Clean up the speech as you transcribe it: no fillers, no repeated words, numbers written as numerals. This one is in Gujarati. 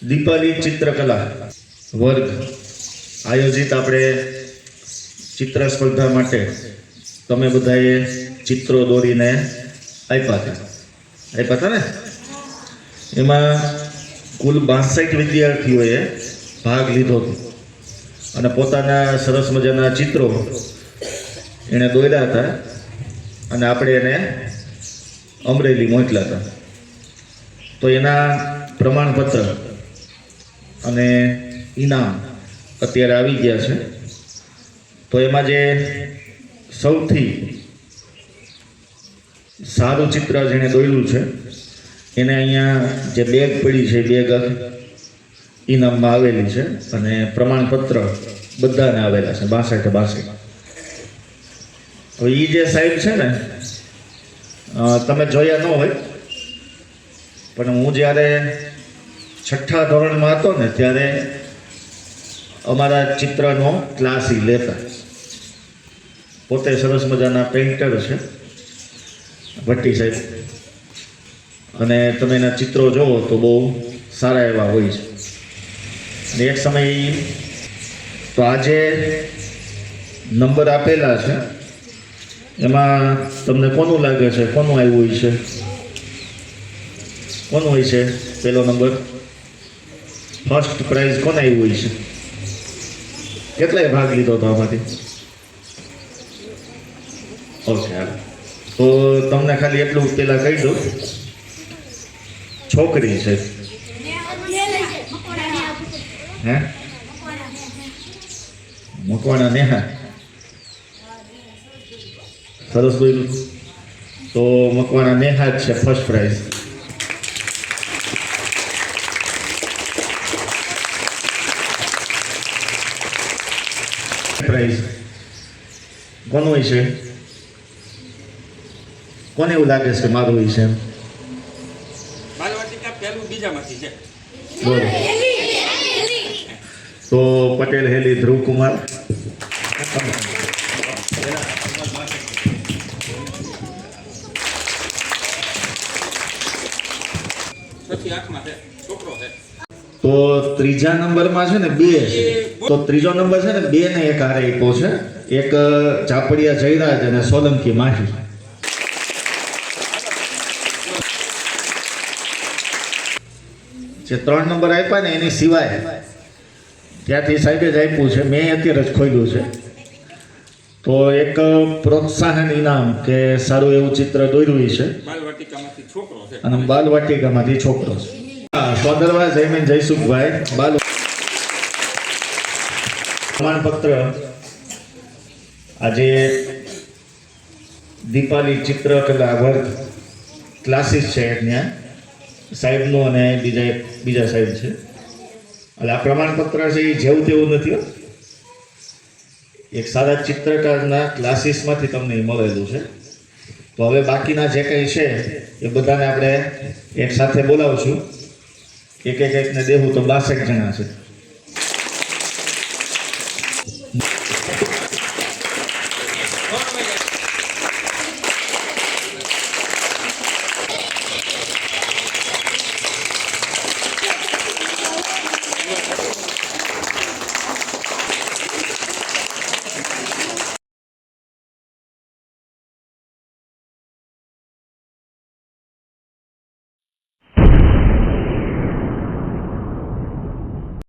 દીપાલી ચિત્રકલા વર્ગ આયોજિત આપણે ચિત્ર સ્પર્ધા માટે તમે બધાએ ચિત્રો દોરીને આપ્યા હતા ને? એમાં કુલ 62 વિદ્યાર્થીઓએ ભાગ લીધો હતો અને પોતાના સરસ મજાના ચિત્રો એણે દોર્યા હતા અને આપણે એને અમરેલી મોકલ્યા હતા. તો એના પ્રમાણપત્ર અને ઇનામ અત્યારે આવી ગયા છે. તો એમાં જે સૌથી સારું ચિત્ર જેણે દોર્યું છે એને અહીંયા જે બેગ પડી છે બેગ ઇનામમાં આવેલી છે અને પ્રમાણપત્ર બધાને આવેલા છે 62. હવે એ જે સાહેબ છે ને તમે જોયા ન હોય પણ હું જ્યારે 6ઠ્ઠા ધોરણમાં હતો ને ત્યારે અમારા ચિત્રનો ક્લાસ લેતા. પોતે સરસ મજાના પેઇન્ટર છે ભટ્ટી સાહેબ અને તમે એના ચિત્રો જોવો તો બહુ સારા એવા હોય છે. અને એક સમય તો આજે નંબર આપેલા છે એમાં તમને કોનું લાગે છે કોનું આવ્યું હોય છે? કોનું હોય છે પહેલો નંબર? ફર્સ્ટ પ્રાઇઝ કોને આવ્યું હોય છે? કેટલાય ભાગ લીધો હતો આમાંથી? ઓકે, તો તમને ખાલી એટલું પેલા કહી દઉં, છોકરી છે. હે? મકવાણા નેહા. સરસ બોલ્યું. તો મકવાણા નેહા જ છે ફર્સ્ટ પ્રાઇઝ. પ્રાઇઝ કોનું હોય છે? કોને એવું લાગે છે કે મારું હોય છે? બોલો. તો પટેલ હેલી ધ્રુવકુમાર. તો ત્રીજા નંબરમાં છે ને 2 છે. તો ત્રીજો નંબર છે ને 2 ને એક હારે આપ્યો છે. એક ચાપડિયા જયરાજ અને સોલંકી માહી. જે 3 નંબર આપ્યા ને એની સિવાય ત્યાંથી સાહેબે જ આપ્યું છે, મેં અત્યારે જ ખોલ્યું છે. તો એક પ્રોત્સાહન ઇનામ કે સારું એવું ચિત્ર દોર્યું છે અને બાલવાટિકામાંથી છોકરો છે. સોદરવા જયમેન જયસુખભાઈ બાલ પ્રમાણપત્ર આજે દીપાલી ચિત્રકલા વર્ગ ક્લાસીસ છે ત્યાં સાહેબનું અને બીજા સાહેબ છે. એટલે આ પ્રમાણપત્ર છે એ જેવું તેવું નથી. એક સારા ચિત્રકારના ક્લાસીસમાંથી તમને મળેલું છે. તો હવે બાકીના જે કંઈ છે એ બધાને આપણે એક સાથે બોલાવશું. એકને દેવું તો 62 જણા છે.